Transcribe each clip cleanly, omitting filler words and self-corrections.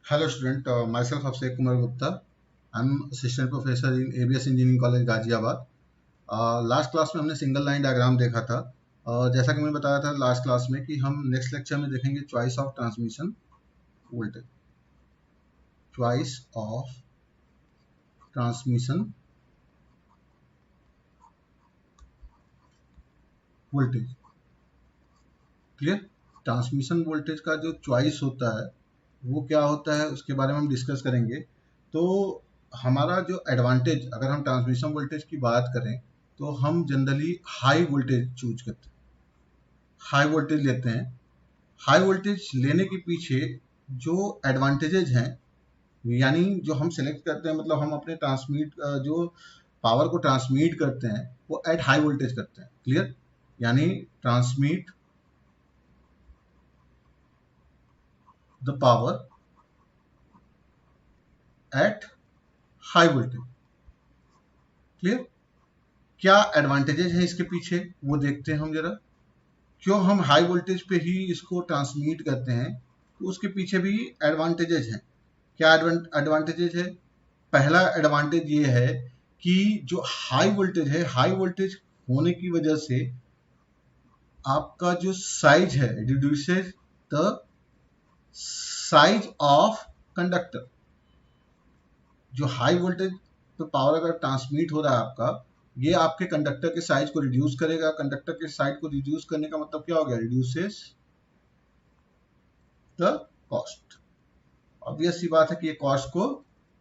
Hello student, myself Abhishek Kumar Gupta. I'm assistant professor in ABS Engineering College Ghaziabad. Last class में हमने single line diagram देखा था. जैसा कि मैंने बताया था लास्ट क्लास में कि हम नेक्स्ट लेक्चर में देखेंगे choice of transmission voltage. Choice of transmission voltage. Clear? Transmission voltage का जो चॉइस होता है वो क्या होता है उसके बारे में हम डिस्कस करेंगे. तो हमारा जो एडवांटेज, अगर हम ट्रांसमिशन वोल्टेज की बात करें तो हम जनरली हाई वोल्टेज चूज करते हैं, हाई वोल्टेज लेते हैं. हाई वोल्टेज लेने के पीछे जो एडवांटेजेज हैं, यानी जो हम सेलेक्ट करते हैं, मतलब हम अपने जो पावर को ट्रांसमिट करते हैं वो एट हाई वोल्टेज करते हैं. क्लियर? यानी transmit the power at high voltage. Clear? क्या एडवांटेजेस है इसके पीछे वो देखते हैं हम जरा. क्यों हम हाई वोल्टेज पे ही इसको ट्रांसमिट करते हैं, तो उसके पीछे भी एडवांटेजेस हैं. क्या एडवांटेजेस है? पहला एडवांटेज ये है कि जो हाई वोल्टेज है, हाई वोल्टेज होने की वजह से आपका जो साइज है, reduces the size of conductor. जो हाई वोल्टेज पे पावर अगर ट्रांसमिट हो रहा है आपका, ये आपके कंडक्टर के साइज को रिड्यूस करेगा. कंडक्टर के साइज को रिड्यूस करने का मतलब क्या हो गया? Reduces the cost. ऑब्वियस सी बात है कि ये कॉस्ट को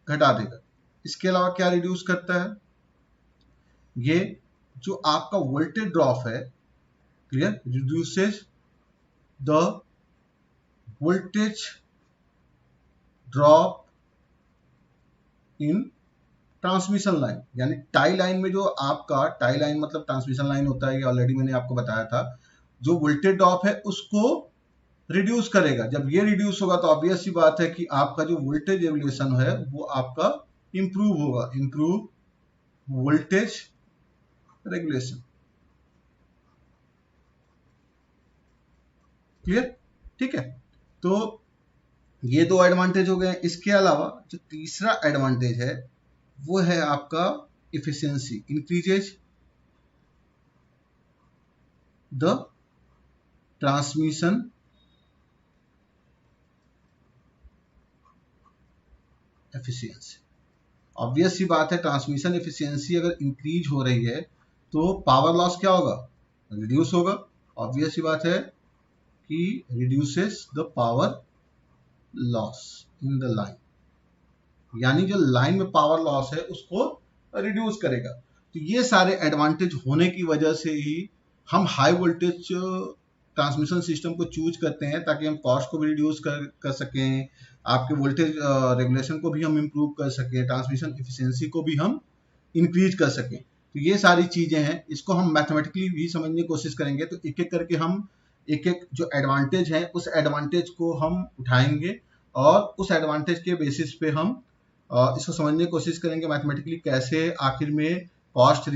घटा देगा. इसके अलावा क्या रिड्यूस करता है? ये जो आपका वोल्टेज ड्रॉप है, clear, reduces the voltage drop in transmission line. यानी टाई लाइन में, जो आपका टाई लाइन मतलब ट्रांसमिशन लाइन होता है, ये ऑलरेडी मैंने आपको बताया था, जो वोल्टेज ड्रॉप है उसको रिड्यूस करेगा. जब ये रिड्यूस होगा तो ऑब्वियस सी बात है कि आपका जो वोल्टेज रेगुलेशन है वो आपका इंप्रूव होगा. Improve voltage regulation. क्लियर? ठीक है. तो ये दो एडवांटेज हो गए. इसके अलावा जो तीसरा एडवांटेज है वो है आपका efficiency. Increases the transmission efficiency. Obvious सी बात है, ट्रांसमिशन एफिशिएंसी अगर इंक्रीज हो रही है तो पावर लॉस क्या होगा? रिड्यूस होगा. ऑब्वियस सी बात है कि reduces the power loss in the line. यानी जो लाइन में पावर लॉस है उसको रिड्यूस करेगा. तो ये सारे एडवांटेज होने की वजह से ही हम हाई वोल्टेज ट्रांसमिशन सिस्टम को चूज करते हैं, ताकि हम कॉस्ट को भी रिड्यूस कर सकें, आपके वोल्टेज रेगुलेशन को भी हम इम्प्रूव कर सकें, ट्रांसमिशन एफिशिएंसी को भी हम इंक्रीज कर सकें. तो ये सारी चीजें हैं. इसको हम मैथमेटिकली भी समझने की कोशिश करेंगे. तो एक एक करके हम एक एक जो एडवांटेज है उस एडवांटेज को हम उठाएंगे और उस एडवांटेज के बेसिस पे हम इसको समझने की कोशिश करेंगे मैथमेटिकली, कैसे आखिर में कॉस्ट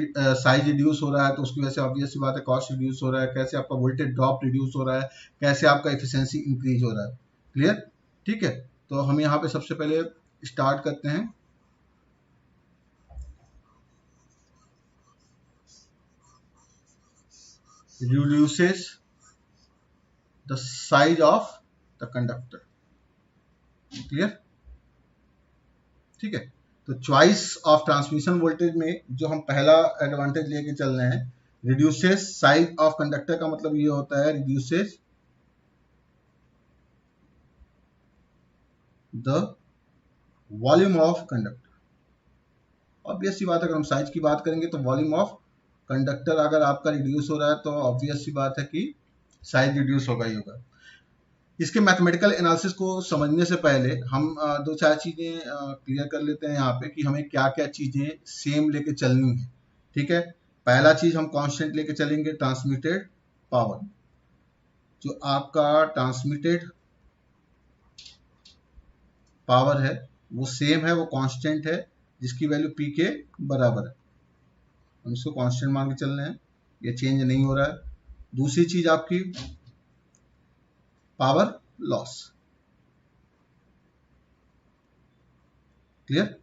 साइज रिड्यूस हो रहा है तो उसकी वजह से ऑब्वियस सी बात है कॉस्ट रिड्यूस हो रहा है, कैसे आपका वोल्टेज ड्रॉप रिड्यूस हो रहा है, कैसे आपका एफिशिएंसी इंक्रीज हो रहा है. क्लियर? ठीक है. तो हम यहाँ पे सबसे पहले स्टार्ट करते हैं. Reduces the size of the conductor. Clear? ठीक है. तो चॉइस ऑफ ट्रांसमिशन वोल्टेज में जो हम पहला एडवांटेज लेके चल रहे हैं, रिड्यूसेस साइज ऑफ कंडक्टर, का मतलब ये होता है reduces the volume of conductor. Obvious सी बात है, अगर हम साइज की बात करेंगे तो वॉल्यूम ऑफ कंडक्टर अगर आपका रिड्यूस हो रहा है तो ऑब्वियस सी बात है कि साइज रिड्यूस होगा ही होगा. इसके मैथमेटिकल एनालिसिस को समझने से पहले हम दो चार चीजें क्लियर कर लेते हैं यहाँ पे कि हमें क्या क्या चीजें सेम लेके चलनी है. ठीक है. पहला चीज हम कांस्टेंट लेके चलेंगे, ट्रांसमिटेड पावर. जो आपका ट्रांसमिटेड पावर है वो सेम है, वो कांस्टेंट है, जिसकी वैल्यू पी के बराबर है. हम इसको कांस्टेंट मान के चल रहे हैं, ये चेंज नहीं हो रहा है. दूसरी चीज आपकी पावर लॉस. क्लियर।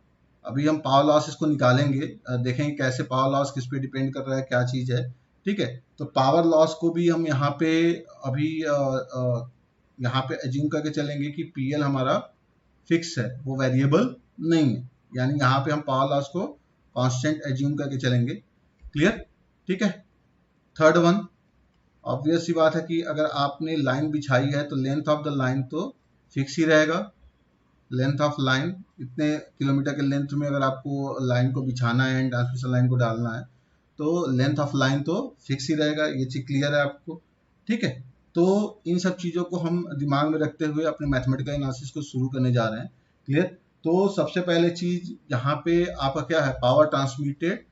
अभी हम पावर लॉस इसको निकालेंगे, देखेंगे कैसे पावर लॉस किस पे डिपेंड कर रहा है, क्या चीज़ है। ठीक है, तो पावर लॉस को भी हम यहाँ पे अभी यहाँ पे एज्यूम करके चलेंगे कि पीएल हमारा फिक्स है, वो वेरिएबल नहीं है, यानी यहाँ पे हम पावर लॉस को कांस्टेंट एज्यूम करके चलेंगे। क्लियर। ठीक है। थर्ड वन, ऑब्वियस सी बात है कि अगर आपने लाइन बिछाई है तो लेंथ ऑफ द लाइन तो फिक्स ही रहेगा। लेंथ ऑफ लाइन, इतने किलोमीटर के लेंथ में अगर आपको लाइन को बिछाना है एंड ट्रांसमिशन लाइन को डालना है तो लेंथ ऑफ लाइन तो फिक्स ही रहेगा, ये चीज क्लियर है आपको। ठीक है, तो इन सब चीज़ों को हम दिमाग में रखते हुए अपने मैथमेटिकल एनालिसिस को शुरू करने जा रहे हैं। क्लियर। तो सबसे पहले चीज यहाँ पे आपका क्या है, पावर ट्रांसमिटेड।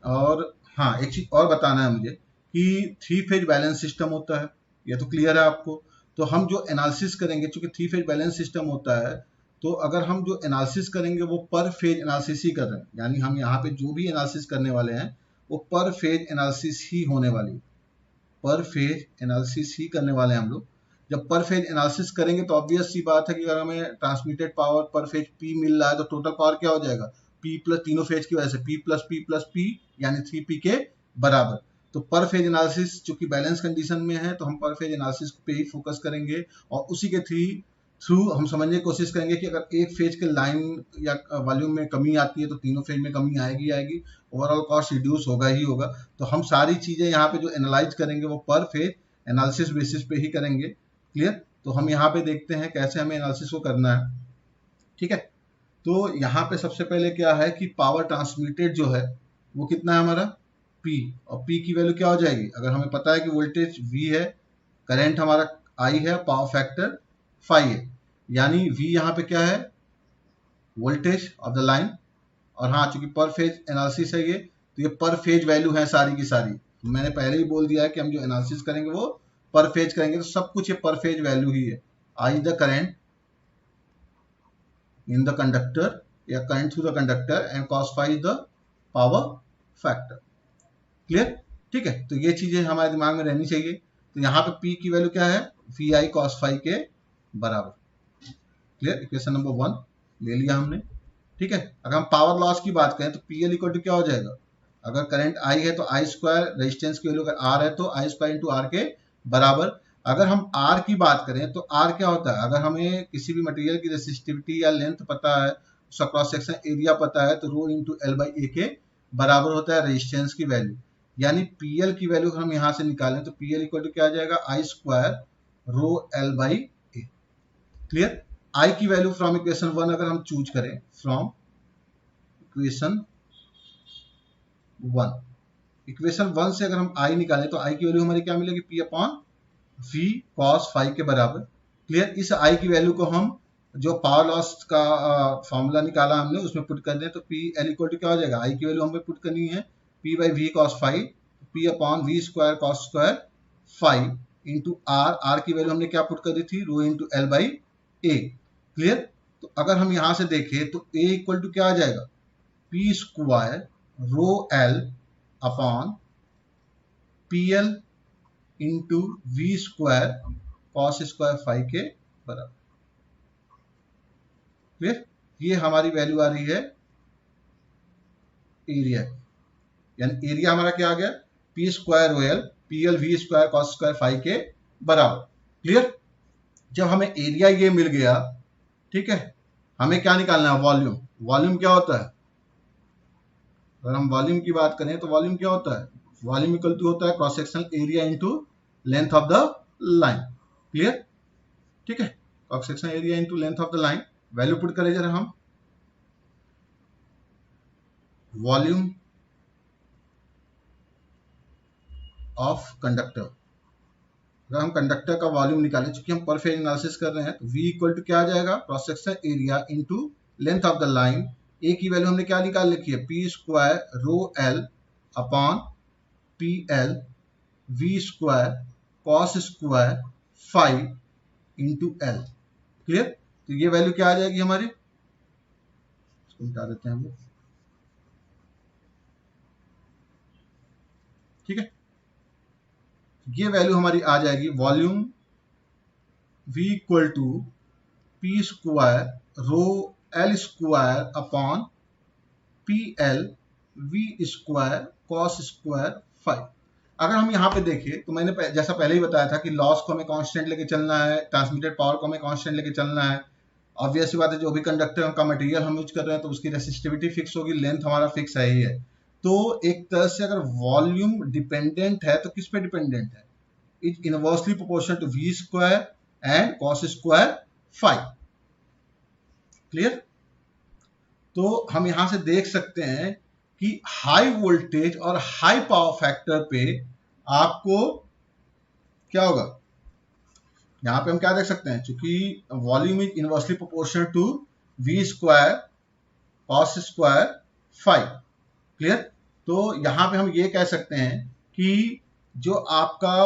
और हाँ, एक चीज और बताना है मुझे कि 3 फेज बैलेंस सिस्टम होता है, ये तो क्लियर है आपको। तो हम जो एनालिसिस करेंगे, चूंकि 3 फेज बैलेंस सिस्टम होता है, तो अगर हम जो एनालिसिस करेंगे वो पर फेज एनालिसिस ही कर रहे हैं, यानी हम यहाँ पे जो भी एनालिसिस करने वाले हैं वो पर फेज एनालिसिस ही होने वाली है, पर फेज एनालिसिस ही करने वाले हैं हम लोग। जब पर फेज एनालिसिस करेंगे तो ऑब्वियस सी बात है कि अगर हमें ट्रांसमिटेड पावर पर फेज पी मिल रहा है तो टोटल पावर क्या हो जाएगा, पी प्लस तीनों फेज की वजह से पी प्लस पी यानी 3p के बराबर। तो पर फेज एनालिसिस चूंकि बैलेंस कंडीशन में है तो हम पर फेज एनालिसिस पे ही फोकस करेंगे और उसी के थ्रू हम समझने की कोशिश करेंगे कि अगर एक फेज के लाइन या वॉल्यूम में कमी आती है तो तीनों फेज में कमी आएगी आएगी, ओवरऑल कॉस्ट रिड्यूस होगा ही होगा। तो हम सारी चीजें यहाँ पे जो एनालाइज करेंगे वो पर फेज एनालिसिस बेसिस पे ही करेंगे। क्लियर। तो हम यहाँ पे देखते हैं कैसे हमें एनालिसिस को करना है। ठीक है, तो यहाँ पे सबसे पहले क्या है कि पावर ट्रांसमिटेड जो है वो कितना है हमारा P, और P की वैल्यू क्या हो जाएगी, अगर हमें पता है कि वोल्टेज V है, करंट हमारा I है, पावर फैक्टर phi है, यानी V यहाँ पे क्या है, वोल्टेज ऑफ द लाइन। और हाँ, चूंकि पर फेज एनालिसिस है ये, तो ये पर फेज वैल्यू है सारी की सारी। मैंने पहले ही बोल दिया है कि हम जो एनालिसिस करेंगे वो पर फेज करेंगे, तो सब कुछ ये पर फेज वैल्यू ही है। I the current in the conductor या current through the conductor and cos phi is the power factor. Clear. ठीक है, तो ये चीजें हमारे दिमाग में रहनी चाहिए। तो यहाँ पे P की वैल्यू क्या है, वी आई cos phi के बराबर। क्लियर, इक्वेशन नंबर 1 ले लिया हमने। ठीक है, अगर हम पावर लॉस की बात करें तो PL इक्वल टू क्या हो जाएगा, अगर करंट I है तो I स्क्वायर, रेजिस्टेंस की वैल्यू अगर R है तो I स्क्वायर इंटू R के बराबर। अगर हम R की बात करें तो R क्या होता है, अगर हमें किसी भी मटेरियल की रेसिस्टिविटी या लेंथ पता है, उसका क्रॉस सेक्शन एरिया पता है, तो रो इंटू एल बाई ए के बराबर होता है रेजिस्टेंस की वैल्यू। यानी PL की वैल्यू हम यहाँ से निकालें तो PL इक्वल टू क्या आ जाएगा, I square rho L by A. Clear. I की वैल्यू फ्रॉम इक्वेशन 1 अगर हम चूज करें, फ्रॉम इक्वेशन 1, इक्वेशन 1 से अगर हम I निकालें तो I की वैल्यू हमारी क्या मिलेगी, P upon V cos phi के बराबर। क्लियर। इस I की वैल्यू को हम जो पावर लॉस का फॉर्मूला निकाला हमने उसमें पुट कर दें तो PL इक्वल टू क्या हो जाएगा, I की वैल्यू हमें पुट करनी है P by V cos phi, P upon V square cos square phi into R की वैल्यू हमने क्या पुट कर दी थी, rho into L by A. Clear. तो अगर हम यहां से देखें तो A इक्वल टू क्या आ जाएगा, P square rho L upon PL into V square cos square five के बराबर। क्लियर। ये हमारी वैल्यू आ रही है एरिया, यानी एरिया हमारा क्या आ गया, P square O L P L V square cos square five के बराबर। क्लियर। जब हमें एरिया ये मिल गया, ठीक है, हमें क्या निकालना है, वॉल्यूम। वॉल्यूम क्या होता है, अगर हम वॉल्यूम की बात करें तो वॉल्यूम क्या होता है, वॉल्यूम इक्वल टू होता है cross sectional area into length of the line. Clear. ठीक है, cross sectional area into length of the line. Value put करें जरा हम, वॉल्यूम ऑफ कंडक्टर, अगर हम कंडक्टर का वॉल्यूम निकालें, चूंकि हम पर फेज एनालिसिस कर रहे हैं, तो V इक्वल टू क्या आ जाएगा, cross section area into length of the line. A की वैल्यू हमने क्या निकाल रखी है, P square rho L upon P L V square cos square five into L. Clear. तो ये वैल्यू क्या आ जाएगी हमारी, इसको मिटा देते हैं हम लोग। ठीक है, ये वैल्यू हमारी आ जाएगी, volume V equal to P square rho L square upon P L V square cos square five. अगर हम यहाँ पे देखें तो मैंने जैसा पहले ही बताया था कि लॉस को हमें कांस्टेंट लेके चलना है, ट्रांसमिटेड पावर को हमें कांस्टेंट लेके चलना है। ऑब्वियस बात है, जो भी कंडक्टर का मटेरियल हम यूज कर रहे हैं तो उसकी रेसिस्टिविटी फिक्स होगी, लेंथ हमारा फिक्स है ही है। तो एक तरह से अगर वॉल्यूम डिपेंडेंट है तो किस पे डिपेंडेंट है? It inversely proportional to V square and cos square five. Clear? तो हम यहां से देख सकते हैं कि हाई वोल्टेज और हाई पावर फैक्टर पे आपको क्या होगा? यहां पे हम क्या देख सकते हैं, चूंकि volume is inversely proportional to V square cos square five. Clear? तो यहां पे हम ये कह सकते हैं कि जो आपका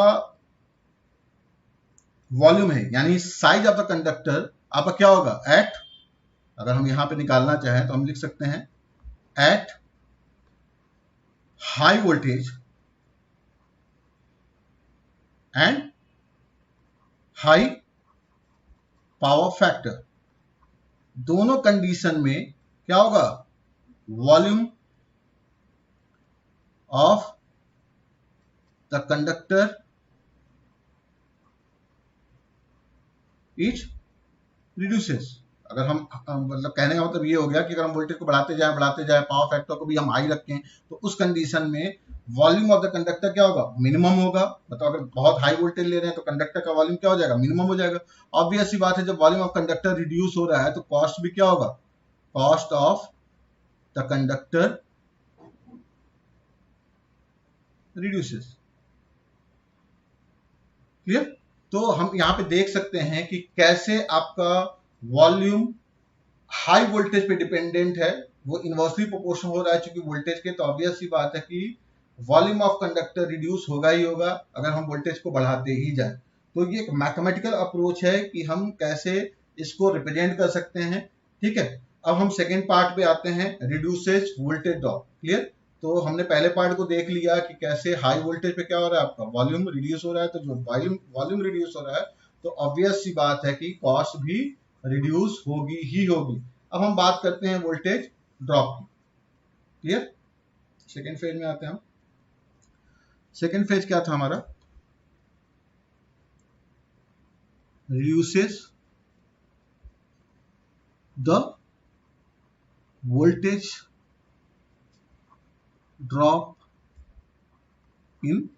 वॉल्यूम है यानी साइज ऑफ द कंडक्टर आपका क्या होगा? एट, अगर हम यहां पे निकालना चाहें तो हम लिख सकते हैं at high voltage and high power factor, दोनों कंडीशन में क्या होगा? Volume of the conductor is reduces. अगर हम मतलब कहने का मतलब ये हो गया कि अगर हम वोल्टेज को बढ़ाते जाए पावर फैक्टर को भी हम हाई रखें तो उस कंडीशन में वॉल्यूम ऑफ द कंडक्टर क्या होगा? मिनिमम होगा। मतलब अगर बहुत हाई वोल्टेज ले रहे हैं तो कंडक्टर का वॉल्यूम क्या हो जाएगा? मिनिमम हो जाएगा। ऑब्वियस सी बात है, जब वॉल्यूम ऑफ कंडक्टर रिड्यूस हो रहा है तो कॉस्ट भी क्या होगा? Cost of the conductor reduces. Clear? तो हम यहां पे देख सकते हैं कि कैसे आपका वॉल्यूम हाई वोल्टेज पे डिपेंडेंट है, वो इनवर्सली प्रोपोर्शनल हो रहा है क्योंकि वोल्टेज के। तो ऑब्वियस सी बात है कि वॉल्यूम ऑफ कंडक्टर रिड्यूस होगा ही होगा अगर हम वोल्टेज को बढ़ाते ही जाए। तो ये एक मैथमेटिकल अप्रोच है कि हम कैसे इसको रिप्रेजेंट कर सकते हैं। ठीक है, अब हम सेकेंड पार्ट पे आते हैं, रिड्यूसेस वोल्टेज ड्रॉप। क्लियर? तो हमने पहले पार्ट को देख लिया कि कैसे हाई वोल्टेज पे क्या हो रहा है, आपका वॉल्यूम रिड्यूस हो रहा है। तो जो वॉल्यूम रिड्यूस हो रहा है तो ऑब्वियस सी बात है कि कॉस्ट भी रिड्यूस होगी ही होगी। अब हम बात करते हैं वोल्टेज ड्रॉप की। क्लियर? सेकेंड फेज में आते हैं हम। सेकेंड फेज क्या था हमारा? Reduces the voltage drop in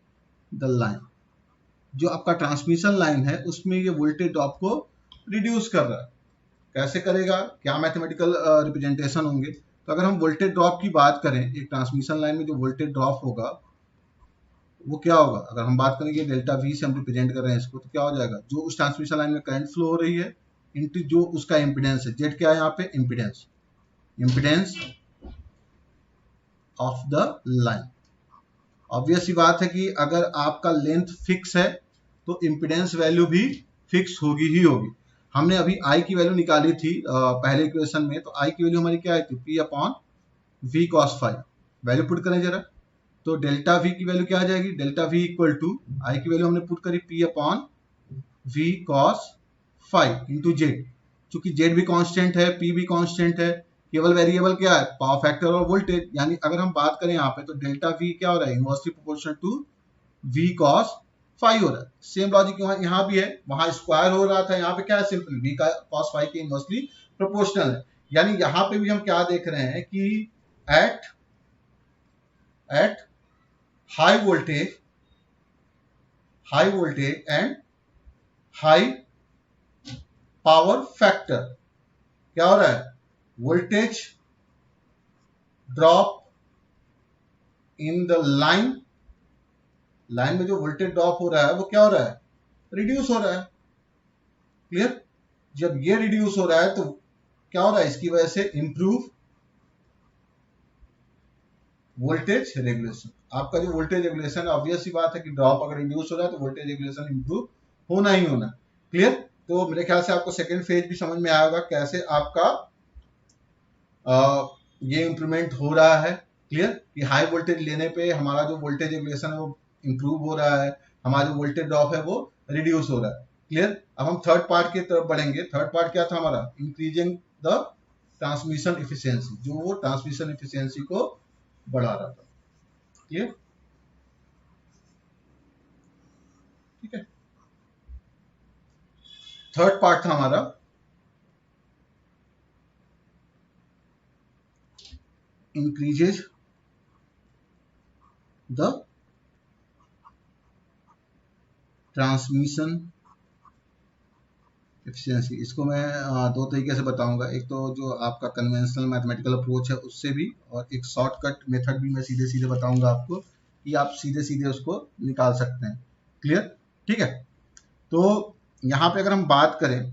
the line. जो आपका ट्रांसमिशन लाइन है उसमें ये वोल्टेज ड्रॉप को रिड्यूस कर रहा है। कैसे करेगा? क्या मैथमेटिकल रिप्रेजेंटेशन होंगे? तो अगर हम वोल्टेज ड्रॉप की बात करें, एक ट्रांसमिशन लाइन में जो वोल्टेज ड्रॉप होगा वो क्या होगा? अगर हम बात करेंगे डेल्टा वी से हम रिप्रेजेंट कर रहे हैं इसको, तो क्या हो जाएगा? जो उस ट्रांसमिशन लाइन में करंट फ्लो हो रही है इनटू जो उसका इम्पिडेंस है। जेड क्या है यहाँ पे? Impedance of the line. Obvious सी बात है कि अगर आपका लेंथ फिक्स है तो इम्पिडेंस वैल्यू भी फिक्स होगी ही होगी। हमने अभी आई की वैल्यू निकाली थी पहले इक्वेशन में, तो आई की वैल्यू हमारी क्या आई थी? P upon V cos phi. Value put करें जरा, तो डेल्टा वी की वैल्यू क्या आ जाएगी? Delta V equal to I की वैल्यू हमने पुट करी P upon V cos five into Z. चूंकि जेड भी कांस्टेंट है, पी भी कांस्टेंट है, केवल वेरिएबल क्या है? पावर फैक्टर और वोल्टेज। यानी अगर हम बात करें यहाँ पे तो डेल्टा वी क्या हो रहा है? Inversely proportional to V cos phi हो रहा है। सेम लॉजिक यहाँ भी है, वहां स्क्वायर हो रहा था, यहाँ पे क्या है? सिंपल वी का कॉस फाइव के इनवर्सली प्रोपोर्शनल है। यानी यहाँ पे भी हम क्या देख रहे हैं कि at high voltage and high power factor क्या हो रहा है? Voltage drop in the line में जो वोल्टेज ड्रॉप हो रहा है वो क्या हो रहा है? रिड्यूस हो रहा है। क्लियर? जब ये रिड्यूस हो रहा है तो क्या हो रहा है? इसकी वजह से इंप्रूव वोल्टेज रेगुलेशन। आपका जो वोल्टेज रेगुलेशन, ऑब्वियस सी बात है कि ड्रॉप अगर रिड्यूस हो रहा है तो वोल्टेज रेगुलेशन इंप्रूव होना ही होना। क्लियर? तो मेरे ख्याल से आपको सेकेंड फेज भी समझ में आएगा कैसे आपका ये इंप्रूवमेंट हो रहा है। क्लियर? कि हाई वोल्टेज लेने पे हमारा जो वोल्टेज रेगुलेशन है वो इंप्रूव हो रहा है, हमारा जो वोल्टेज ड्रॉप है वो रिड्यूस हो रहा है। क्लियर? अब हम थर्ड पार्ट की तरफ बढ़ेंगे। थर्ड पार्ट क्या था हमारा? इंक्रीजिंग द ट्रांसमिशन एफिशिएंसी, जो वो ट्रांसमिशन एफिशिएंसी को बढ़ा रहा था। क्लियर? ठीक है। थर्ड पार्ट था हमारा इंक्रीजेज द ट्रांसमिशन एफिशिएंसी। इसको मैं दो तरीके से बताऊंगा, एक तो जो आपका कन्वेंशनल मैथमेटिकल अप्रोच है उससे भी, और एक शॉर्टकट मेथड भी मैं सीधे सीधे बताऊंगा आपको कि आप सीधे सीधे उसको निकाल सकते हैं। क्लियर? ठीक है। तो यहाँ पे अगर हम बात करें,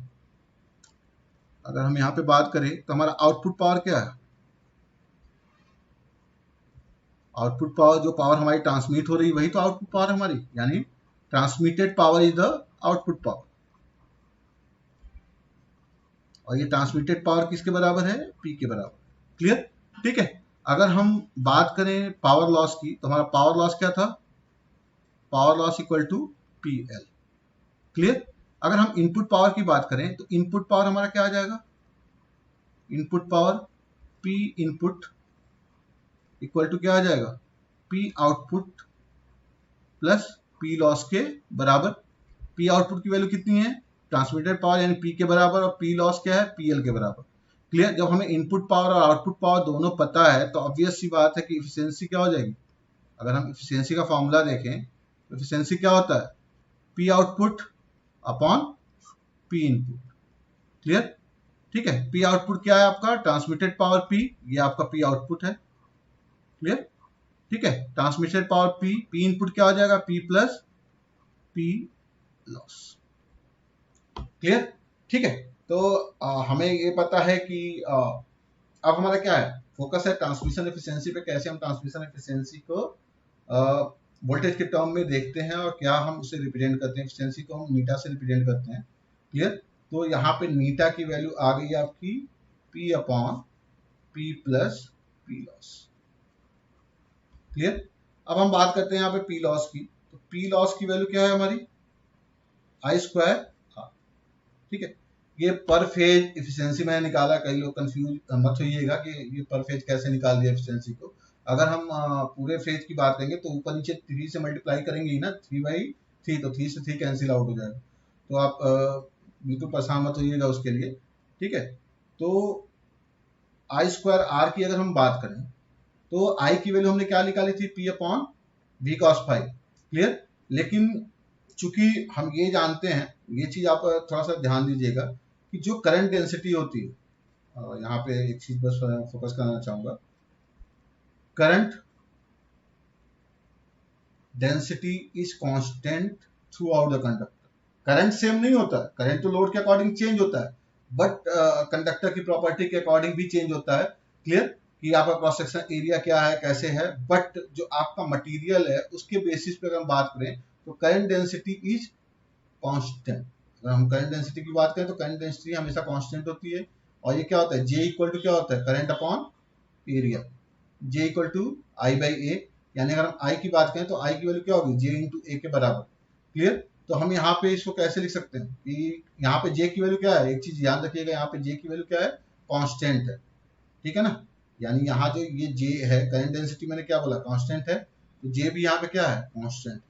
तो हमारा आउटपुट पावर क्या है? आउटपुट पावर, जो पावर हमारी ट्रांसमिट हो रही है वही तो आउटपुट पावर है हमारी, यानी transmitted power is the output power. और ये ट्रांसमिटेड पावर किसके बराबर है? पी के बराबर। क्लियर? ठीक है। अगर हम बात करें पावर लॉस की, तो हमारा पावर लॉस क्या था? Power loss equal to P L. Clear? अगर हम इनपुट पावर की बात करें तो इनपुट पावर हमारा क्या आ जाएगा? Input power P input equal to क्या आ जाएगा? P output plus P loss के बराबर। पी आउटपुट की वैल्यू कितनी है? ट्रांसमिटेड पावर यानी पी के बराबर, और पी लॉस क्या है? पी एल के बराबर। क्लियर? जब हमें इनपुट पावर और आउटपुट पावर दोनों पता है तो ऑब्वियस सी बात है कि इफिशियंसी क्या हो जाएगी। अगर हम इफिशियंसी का फॉर्मूला देखें तो इफिशियंसी क्या होता है? P output upon P input. Clear? ठीक है। पी आउटपुट क्या है आपका? ट्रांसमिटेड पावर पी, ये आपका पी आउटपुट है। क्लियर? ठीक है। Transmitted power P, P input क्या हो जाएगा? P plus P loss. Clear? ठीक है। तो हमें ये पता है कि अब हमारा क्या है? फोकस है ट्रांसमिशन एफिशिएंसी पे, कैसे हम ट्रांसमिशन एफिशिएंसी को वोल्टेज के टर्म में देखते हैं और क्या हम उसे रिप्रेजेंट करते हैं। एफिशिएंसी को हम नीटा से रिप्रेजेंट करते हैं। क्लियर? तो यहाँ पे नीटा की वैल्यू आ गई है आपकी P upon P plus P loss. Clear? अब हम बात करते हैं यहाँ पे P लॉस की, तो P लॉस की वैल्यू क्या है हमारी? आई स्क्वायर आर। ठीक है। ये पर फेज एफिशिएंसी मैंने निकाला, कई लोग कंफ्यूज मत होइएगा कि ये पर फेज कैसे निकाल दिया एफिशिएंसी को। अगर हम पूरे फेज की बात करेंगे तो ऊपर नीचे 3 से मल्टीप्लाई करेंगे ही ना, 3/3, तो 3 से 3 कैंसिल आउट हो जाएगा। तो आप बिल्कुल परेशान मत होइएगा उसके लिए। ठीक है। तो आई स्क्वायर आर की अगर हम बात करें तो आई की वैल्यू हमने क्या निकाली थी? P upon V cos phi. Clear? लेकिन चूंकि हम ये जानते हैं, ये चीज आप थोड़ा सा ध्यान दीजिएगा कि जो करंट डेंसिटी होती है, यहाँ पे एक चीज बस फोकस करना चाहूंगा, current density is constant through out the conductor. Current same नहीं होता है, करंट तो लोड के अकॉर्डिंग चेंज होता है, बट कंडक्टर की प्रॉपर्टी के अकॉर्डिंग भी चेंज होता है। क्लियर? कि आपका क्रॉस सेक्शन एरिया क्या है, कैसे है, बट जो आपका मटेरियल है उसके बेसिस पे अगर हम बात करें तो करंट डेंसिटी इज कांस्टेंट। अगर हम करंट डेंसिटी की बात करें तो करंट डेंसिटी हमेशा कांस्टेंट होती है। और ये क्या होता है? जे इक्वल टू क्या होता है? Current upon area. J equal to I by A, यानी अगर हम आई की बात करें तो आई की वैल्यू क्या होगी? जे इंटू ए के बराबर। क्लियर? तो हम यहाँ पे इसको कैसे लिख सकते हैं कि यहाँ पे जे की वैल्यू क्या है? एक चीज याद रखिएगा, यहाँ पे जे की वैल्यू क्या है? कांस्टेंट है। ठीक है ना? यानी यहाँ जो ये जे है, करंट डेंसिटी मैंने क्या बोला? कांस्टेंट है, तो जे भी यहाँ पे क्या है? कांस्टेंट।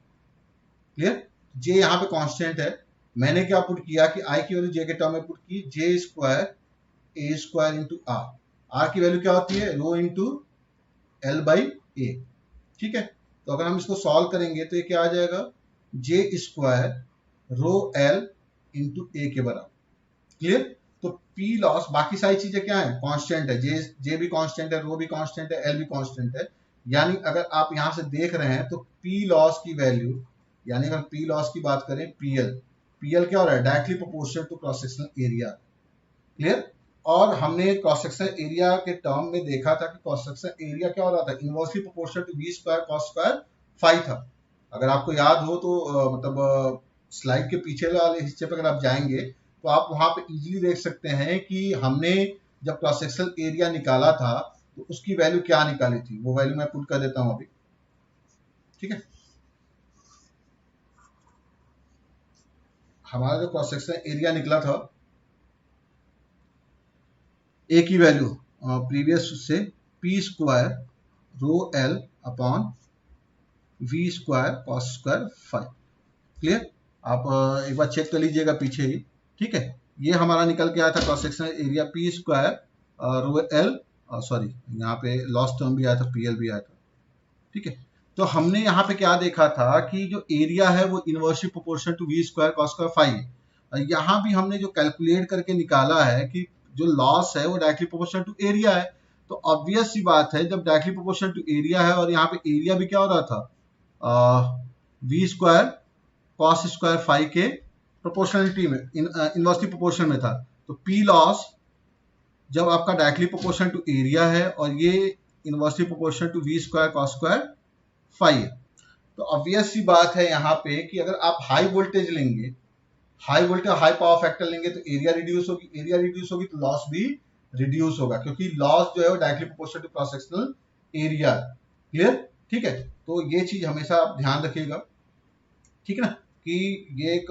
क्लियर? जे यहाँ पे कांस्टेंट है। मैंने क्या पुट किया कि आई की वैल्यू जे के टर्म में पुट की, J square A square into R. R की वैल्यू क्या होती है? Rho into L by A. ठीक है। तो अगर हम इसको सॉल्व करेंगे तो ये क्या आ जाएगा? J square rho L into A के बराबर। क्लियर? तो पी लॉस, बाकी सारी चीजें क्या है? कांस्टेंट है। जे भी कांस्टेंट है, रो भी कांस्टेंट है, एल भी कांस्टेंट है। यानी अगर आप यहां से देख रहे हैं तो पी लॉस की वैल्यू, यानी अगर पी लॉस की बात करें, पीएल, पीएल क्या हो रहा है? Directly proportional to cross sectional area. Clear? और हमने क्रॉस सेक्शन एरिया के टर्म में देखा था कि क्रॉस सेक्शन एरिया क्या हो रहा था? Inversely proportional to V square cos square phi था। अगर आपको याद हो तो मतलब स्लाइड के पीछे वाले हिस्से पर अगर आप जाएंगे तो आप वहां पे इजीली देख सकते हैं कि हमने जब क्रॉस सेक्शनल एरिया निकाला था तो उसकी वैल्यू क्या निकाली थी। वो वैल्यू मैं पुट कर देता हूं अभी। ठीक है। हमारा जो क्रॉस सेक्शनल एरिया निकला था ए की वैल्यू प्रीवियस से P square rho L upon V square cos square five. Clear? आप एक बार चेक कर लीजिएगा पीछे ही। ठीक है, ये हमारा निकल के आया था cross sectional area P square rho L, sorry यहाँ पे लॉस टर्म भी आया था, पीएल भी आया था। ठीक है, तो हमने यहाँ पे क्या देखा था कि जो एरिया है वो inversely proportional to V square cos square phi है। यहाँ भी हमने जो कैलकुलेट करके निकाला है कि जो लॉस है वो डायरेक्टली प्रोपोर्शनल टू एरिया है। तो ऑब्वियस सी बात है, जब डायरेक्टली प्रोपोर्शनल टू एरिया है और यहाँ पे एरिया भी क्या हो रहा था, V square cos square five के प्रोपोर्शनलिटी में, इनवर्सली प्रोपोर्शन में था। तो पी लॉस जब आपका डायरेक्टली प्रोपोर्शनल टू एरिया है और ये inversely proportional to V square cos square phi है, तो ऑब्वियस सी बात है यहाँ पे कि अगर आप हाई वोल्टेज लेंगे, high voltage high power factor लेंगे तो एरिया रिड्यूस होगी, एरिया रिड्यूस होगी तो लॉस भी रिड्यूस होगा, क्योंकि लॉस जो है वो directly proportional to cross sectional area. Clear? ठीक है, तो ये चीज हमेशा आप ध्यान रखिएगा। ठीक है ना, कि ये एक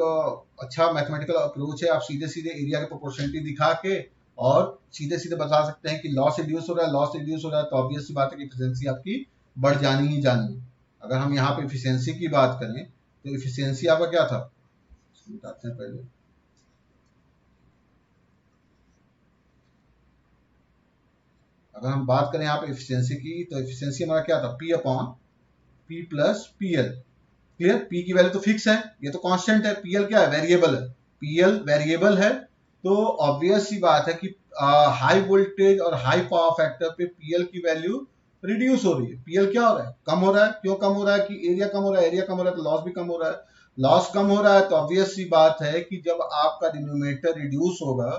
अच्छा मैथमेटिकल अप्रोच है। आप सीधे सीधे एरिया की प्रोपोर्शनलिटी दिखा के और सीधे सीधे बता सकते हैं कि लॉस रिड्यूस हो रहा है, लॉस रिड्यूस हो रहा है, तो ऑब्वियस सी बात है कि एफिशिएंसी आपकी बढ़ जानी ही जानी है। अगर हम यहाँ पे एफिशिएंसी की बात करें तो एफिशिएंसी आपका क्या था, बताते हैं पहले। अगर हम बात करें यहाँ पे एफिशिएंसी की, तो एफिशिएंसी हमारा क्या था, P upon P plus P L. Clear? P की वैल्यू तो फिक्स है, ये तो कांस्टेंट है, पीएल क्या है, वेरिएबल है। पीएल वेरिएबल है, तो ऑब्वियस सी बात है कि हाई वोल्टेज और हाई पावर फैक्टर पे पीएल की वैल्यू रिड्यूस हो रही है। पीएल क्या हो रहा है, कम हो रहा है। क्यों कम हो रहा है, कि एरिया कम हो रहा है, एरिया कम हो रहा है तो लॉस भी कम हो रहा है। लॉस कम हो रहा है तो ऑब्वियस सी बात है कि जब आपका डिनोमिनेटर रिड्यूस होगा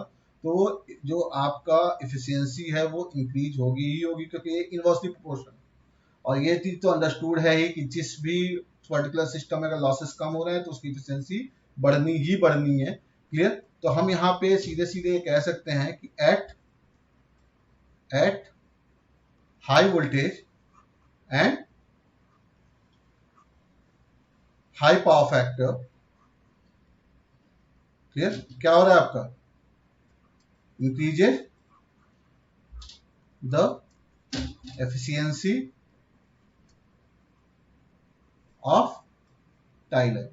तो जो आपका एफिशिएंसी है वो इंक्रीज होगी ही होगी, क्योंकि ये इनवर्सली प्रोपोर्शनल। और ये चीज तो अंडरस्टूड है ही कि जिस भी पर्टिकुलर सिस्टम में अगर लॉसेस कम हो रहे हैं तो उसकी एफिशिएंसी बढ़नी ही बढ़नी है। क्लियर? तो हम यहाँ पे सीधे सीधे कह सकते हैं कि at high voltage and high power factor, clear, क्या हो रहा है आपका, increases the efficiency of tie line.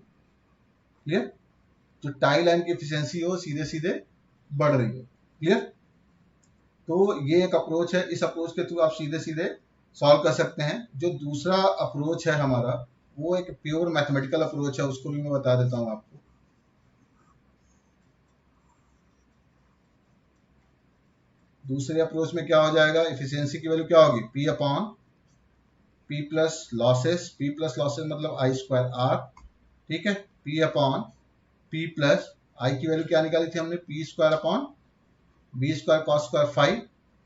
Clear? जो टाई लाइन की एफिशिएंसी हो सीधे सीधे बढ़ रही है। क्लियर? तो ये एक अप्रोच है, इस अप्रोच के थ्रू आप सीधे सीधे सॉल्व कर सकते हैं। जो दूसरा अप्रोच है हमारा वो एक प्योर मैथमेटिकल अप्रोच है, उसको भी मैं बता देता हूं आपको। दूसरे अप्रोच में क्या हो जाएगा, एफिशिएंसी की वैल्यू क्या होगी, P upon P plus losses, P plus losses मतलब आई स्क्वायर आर। ठीक है, P upon P plus I की वैल्यू क्या निकाली थी हमने, P square upon B square cos square five.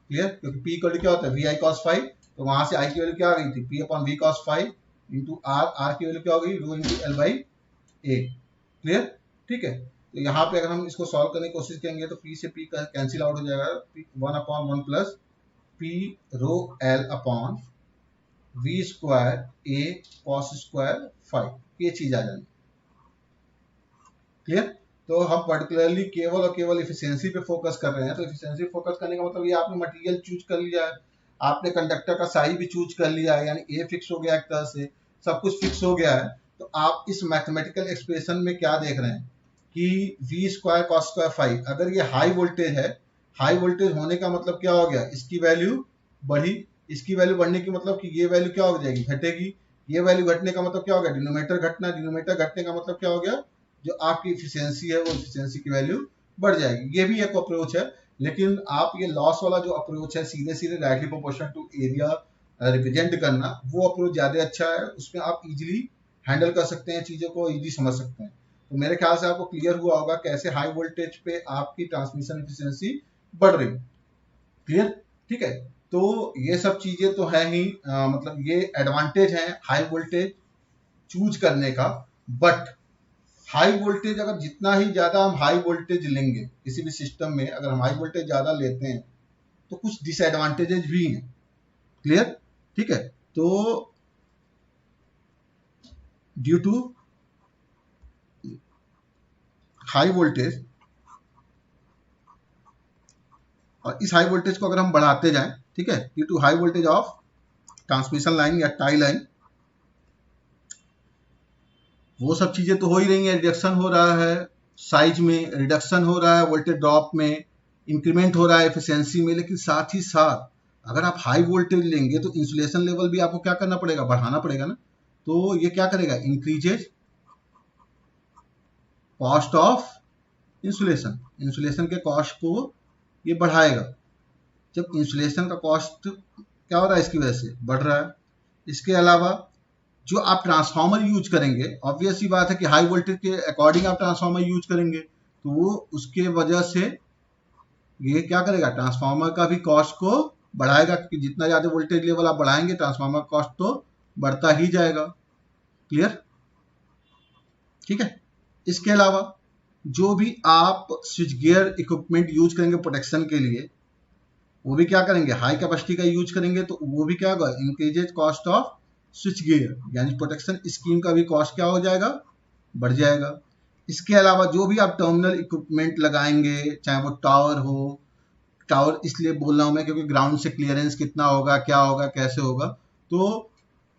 Clear? क्योंकि पी इक्वल टू क्या होता है, वी आई कॉस फाइव, तो वहां से आई की वैल्यू क्या आ गई थी, P upon V cos five into R, R की वैल्यू क्या हो गई, rho into L by A. Clear? ठीक है, तो यहाँ पे अगर हम इसको सॉल्व करने की कोशिश करेंगे तो पी से पी कैंसिल आउट हो जाएगा, one upon one plus P rho L upon V square A cos square phi, ये चीज आ जानी। क्लियर? तो हम पर्टिकुलरली केवल और केवल इफिशियंसी पे फोकस कर रहे हैं। तो इफिशियंसी फोकस करने का मतलब ये आपने मटेरियल चूज कर लिया है, आपने कंडक्टर का साइज भी चूज कर लिया है, यानी ए फिक्स हो गया, एक तरह से सब कुछ फिक्स हो गया है। तो आप इस मैथमेटिकल एक्सप्रेशन में क्या देख रहे हैं कि V square cos square five, अगर ये हाई वोल्टेज है, हाई वोल्टेज होने का मतलब क्या हो गया, इसकी वैल्यू बढ़ी, इसकी वैल्यू बढ़ने की मतलब कि ये वैल्यू क्या हो जाएगी, घटेगी। ये वैल्यू घटने का मतलब क्या हो गया, डिनोमिनेटर घटना, डिनोमिनेटर घटने का मतलब क्या हो गया, जो आपकी इफिशियंसी है वो इफिशियंसी की वैल्यू बढ़ जाएगी। ये भी एक अप्रोच है, लेकिन आप ये लॉस वाला जो अप्रोच है, सीधे सीधे directly proportional to area represent करना, वो अप्रोच ज्यादा अच्छा है। उसमें आप इजीली हैंडल कर सकते हैं, चीजों को इजीली समझ सकते हैं। तो मेरे ख्याल से आपको क्लियर हुआ होगा कैसे हाई वोल्टेज पे आपकी ट्रांसमिशन एफिशिएंसी बढ़ रही है। क्लियर? ठीक है, तो ये सब चीजें तो है ही, मतलब ये एडवांटेज है हाई वोल्टेज चूज करने का। बट हाई वोल्टेज अगर जितना ही ज्यादा हम हाई वोल्टेज लेंगे किसी भी सिस्टम में, अगर हम हाई वोल्टेज ज्यादा लेते हैं तो कुछ डिसएडवांटेजेस भी हैं। क्लियर? ठीक है, तो ड्यू टू हाई वोल्टेज और इस हाई वोल्टेज को अगर हम बढ़ाते जाएं, ठीक है, due to high voltage of transmission line या टाई लाइन, वो सब चीजें तो हो ही रही है, रिडक्शन हो रहा है साइज में, रिडक्शन हो रहा है वोल्टेज ड्रॉप में, इंक्रीमेंट हो रहा है एफिशिएंसी में, लेकिन साथ ही साथ अगर आप हाई वोल्टेज लेंगे तो इंसुलेशन लेवल भी आपको क्या करना पड़ेगा, बढ़ाना पड़ेगा ना। तो ये क्या करेगा, increases cost of insulation, insulation के कॉस्ट को ये बढ़ाएगा। जब इंसुलेशन का कॉस्ट क्या हो रहा है, इसकी वजह से बढ़ रहा है। इसके अलावा जो आप ट्रांसफार्मर यूज करेंगे, ऑब्वियस ही बात है कि हाई वोल्टेज के अकॉर्डिंग आप ट्रांसफार्मर यूज करेंगे, तो वो उसके वजह से ये क्या करेगा, ट्रांसफार्मर का भी कॉस्ट को बढ़ाएगा, क्योंकि जितना ज्यादा वोल्टेज लेवल आप बढ़ाएंगे ट्रांसफार्मर कॉस्ट तो बढ़ता ही जाएगा। क्लियर, ठीक है। इसके अलावा जो भी आप स्विच गियर इक्विपमेंट यूज करेंगे प्रोटेक्शन के लिए, वो भी क्या करेंगे, हाई कैपेसिटी का यूज करेंगे, तो वो भी क्या होगा, increases cost off switch gear, यानी प्रोटेक्शन स्कीम का भी कॉस्ट क्या हो जाएगा, बढ़ जाएगा। इसके अलावा जो भी आप टर्मिनल इक्विपमेंट लगाएंगे, चाहे वो टावर हो, टावर इसलिए बोल रहा हूं मैं क्योंकि ग्राउंड से क्लियरेंस कितना होगा, क्या होगा, कैसे होगा, तो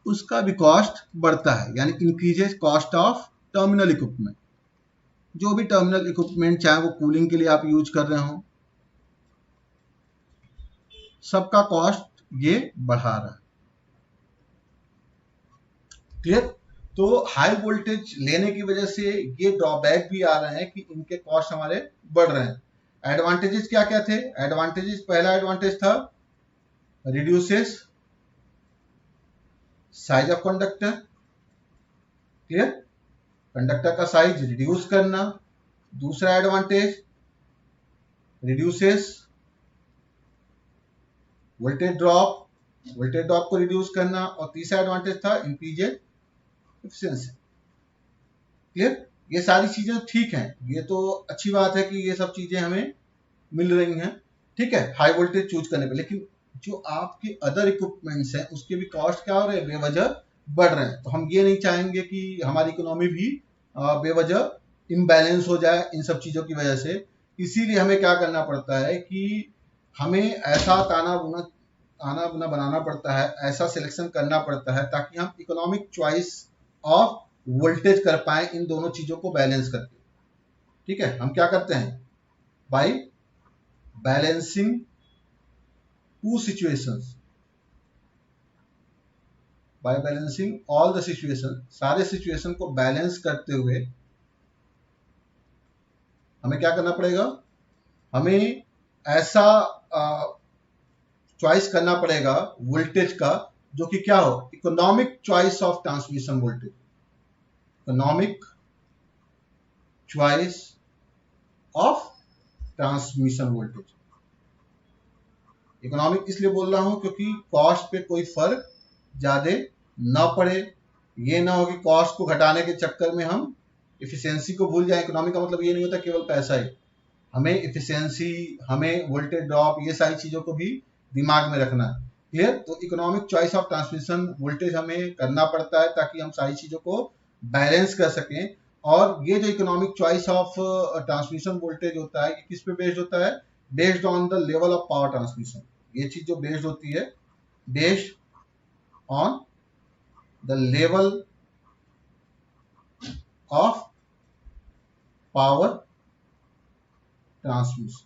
उसका भी कॉस्ट बढ़ता है, यानी increases cost of terminal equipment. जो भी टर्मिनल इक्विपमेंट, चाहे वो कूलिंग के लिए आप यूज कर रहे हो, सबका कॉस्ट ये बढ़ा रहा है। क्लियर। तो हाई वोल्टेज लेने की वजह से ये ड्रॉबैक भी आ रहे हैं कि इनके कॉस्ट हमारे बढ़ रहे हैं। एडवांटेजेस क्या क्या थे, एडवांटेजेस, पहला एडवांटेज था reduces size of conductor. Clear, conductor का साइज रिड्यूस करना। दूसरा advantage reduces voltage drop, voltage drop को रिड्यूस करना। और तीसरा एडवांटेज था इंक्रीजेज एफिशिएंसी। क्लियर, ये सारी चीजें ठीक हैं, ये तो अच्छी बात है कि ये सब चीजें हमें मिल रही हैं, ठीक है, हाई वोल्टेज चूज करने पे। लेकिन जो आपके अदर इक्विपमेंट्स हैं उसके भी कॉस्ट क्या हो रहे हैं, बेवजह बढ़ रहे हैं। तो हम ये नहीं चाहेंगे कि हमारी इकोनॉमी भी बेवजह इम्बैलेंस हो जाए इन सब चीजों की वजह से। इसीलिए हमें क्या करना पड़ता है कि हमें ऐसा आना बुना बनाना पड़ता है, ऐसा सिलेक्शन करना पड़ता है ताकि हम इकोनॉमिक चॉइस ऑफ वोल्टेज कर पाए इन दोनों चीजों को बैलेंस करके। ठीक है, हम क्या करते हैं, by balancing two situations, by balancing all the situation, सारे सिचुएशन को बैलेंस करते हुए हमें क्या करना पड़ेगा, हमें ऐसा चॉइस करना पड़ेगा वोल्टेज का जो कि क्या हो, economic choice of transmission voltage, economic choice of transmission voltage. Economic इसलिए बोल रहा हूं क्योंकि कॉस्ट पे कोई फर्क ज्यादा ना पड़े, ये ना हो कि कॉस्ट को घटाने के चक्कर में हम इफिशियंसी को भूल जाए। इकोनॉमिक का मतलब ये नहीं होता केवल पैसा ही, हमें इफिशियंसी, हमें वोल्टेज ड्रॉप, ये सारी चीजों को भी दिमाग में रखना है। क्लियर, तो economic choice of transmission voltage हमें करना पड़ता है ताकि हम सारी चीजों को बैलेंस कर सकें। और ये जो economic choice of transmission voltage होता है, किस पे बेस्ड होता है, based on the level of power transmission. ये चीज जो बेस्ड होती है, based on the level of power transmission.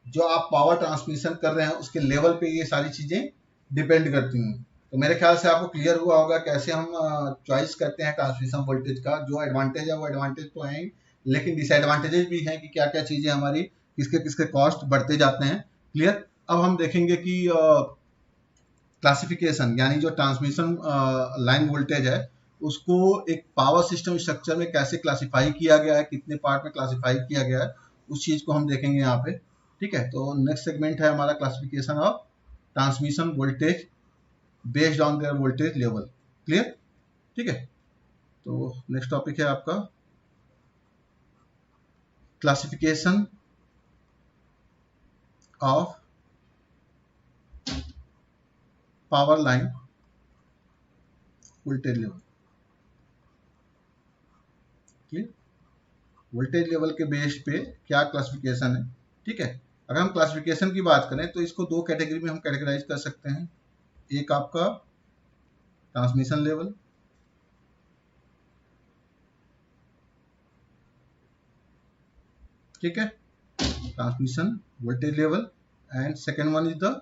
जो आप पावर ट्रांसमिशन कर रहे हैं उसके लेवल पे ये सारी चीजें डिपेंड करती हैं। तो मेरे ख्याल से आपको क्लियर हुआ होगा कैसे हम चॉइस करते हैं ट्रांसमिशन वोल्टेज का। जो एडवांटेज है वो एडवांटेज तो है, लेकिन डिसएडवांटेजेस भी हैं कि क्या क्या चीजें हमारी किसके किसके कॉस्ट बढ़ते जाते हैं। क्लियर, अब हम देखेंगे कि क्लासिफिकेशन, यानी जो ट्रांसमिशन लाइन वोल्टेज है उसको एक पावर सिस्टम स्ट्रक्चर में कैसे क्लासिफाई किया गया है, कितने पार्ट में क्लासिफाई किया गया है, उस चीज को हम देखेंगे यहाँ पे। ठीक है, तो नेक्स्ट सेगमेंट है हमारा classification of transmission voltage based on their voltage level. Clear, ठीक है, तो नेक्स्ट टॉपिक है आपका classification of power line voltage level. Clear, voltage level के बेस पे क्या क्लासिफिकेशन है, ठीक है। अगर हम क्लासिफिकेशन की बात करें तो इसको दो कैटेगरी में हम कैटेगराइज कर सकते हैं। एक आपका ट्रांसमिशन लेवल, ठीक है, transmission voltage level, and second one is the,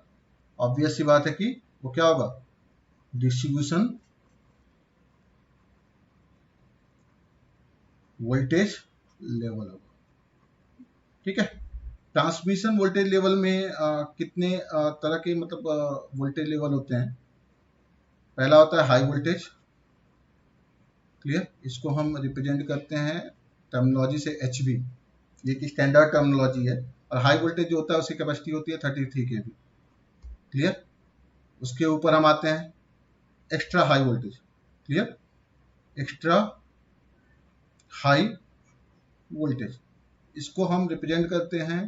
obvious सी बात है कि वो क्या होगा, डिस्ट्रीब्यूशन वोल्टेज लेवल होगा, ठीक है। ट्रांसमिशन वोल्टेज लेवल में कितने तरह के मतलब वोल्टेज लेवल होते हैं। पहला होता है हाई वोल्टेज, क्लियर, इसको हम रिप्रेजेंट करते हैं टर्मिनोलॉजी से HV, ये की स्टैंडर्ड टर्मिनोलॉजी है। और हाई वोल्टेज जो होता है उसकी कैपेसिटी होती है 33 kV, क्लियर। उसके ऊपर हम आते हैं extra high voltage, clear, extra high voltage, इसको हम रिप्रेजेंट करते हैं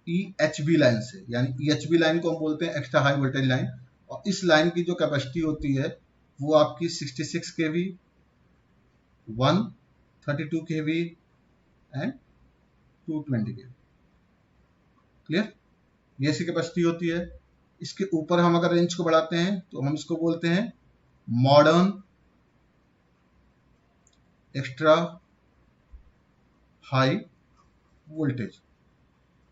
EHV लाइन से, यानी EHV लाइन को हम बोलते हैं एक्स्ट्रा हाई वोल्टेज लाइन। और इस लाइन की जो कैपेसिटी होती है वो आपकी 66 kV, 132 kV and 220 kV, clear, ये इसकी कैपेसिटी होती है। इसके ऊपर हम अगर रेंज को बढ़ाते हैं तो हम इसको बोलते हैं modern extra high voltage,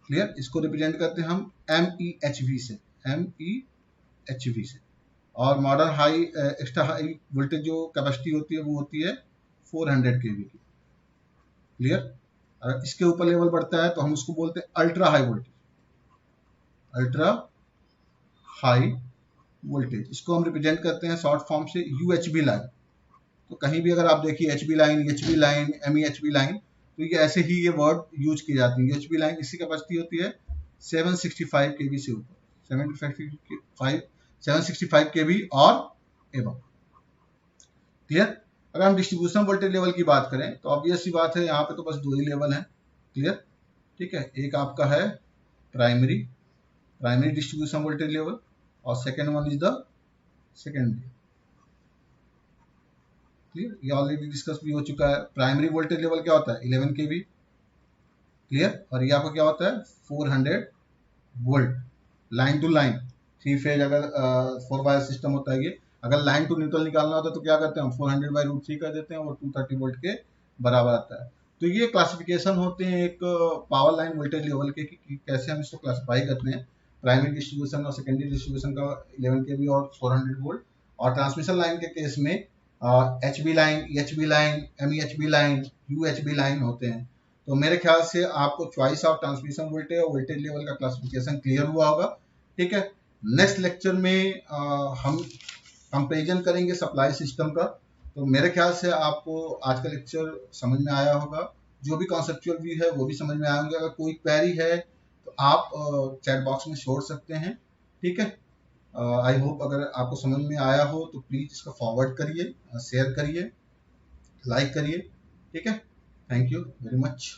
clear, इसको रिप्रेजेंट करते हैं हम MEHV से, MEHV से। और modern high extra high voltage जो कैपेसिटी होती है वो होती है 400 kV की, क्लियर। अगर इसके ऊपर लेवल बढ़ता है तो हम उसको बोलते हैं ultra high voltage, ultra high voltage, इसको हम रिप्रेजेंट करते हैं शॉर्ट फॉर्म से UHV लाइन। तो कहीं भी अगर आप देखिए HV line, EHV line, MEHV line, तो ये ऐसे ही ये वर्ड यूज किए जाते हैं। UHV लाइन इसकी कैपेसिटी होती है 765 kV से ऊपर, 765 kV और एबव, क्लियर। अगर हम डिस्ट्रीब्यूशन वोल्टेज लेवल की बात करें तो ऑब्वियस सी बात है यहाँ पे तो बस दो ही लेवल हैं, क्लियर, ठीक है। एक आपका है प्राइमरी डिस्ट्रीब्यूशन वोल्टेज लेवल और second one is the secondary, clear, ये ऑलरेडी डिस्कस भी हो चुका है। प्राइमरी वोल्टेज लेवल क्या होता है 11 kV, क्लियर, और ये आपका क्या होता है 400 volt line to line, three phase अगर 4 वायर सिस्टम होता है ये। अगर लाइन टू न्यूट्रल निकालना होता है तो क्या करते हैं हम 400/√3 कर देते हैं, वो 230 वोल्ट के बराबर आता है। तो ये क्लासिफिकेशन होते हैं एक पावर लाइन वोल्टेज लेवल के कि कैसे हम इसको क्लासिफाई करते हैं, प्राइमरी डिस्ट्रीब्यूशन और सेकेंडरी डिस्ट्रीब्यूशन का 11 kV और 400 वोल्ट। और ट्रांसमिशन लाइन के केस में HV line, EHV line, MEHV line, UHV line होते हैं। तो मेरे ख्याल से आपको चॉइस ऑफ ट्रांसमिशन वोल्टेज और वोल्टेज लेवल का क्लासिफिकेशन क्लियर हुआ होगा, ठीक है। नेक्स्ट लेक्चर में हम कंपेरिजन करेंगे सप्लाई सिस्टम का। तो मेरे ख्याल से आपको आज का लेक्चर समझ में आया होगा, जो भी कॉन्सेप्चुअल व्यू है वो भी समझ में आएंगे। अगर कोई क्वेरी है तो आप चैट बॉक्स में छोड़ सकते हैं, ठीक है। आई होप अगर आपको समझ में आया हो तो प्लीज इसको फॉरवर्ड करिए, शेयर करिए, लाइक करिए, ठीक है। Thank you very much.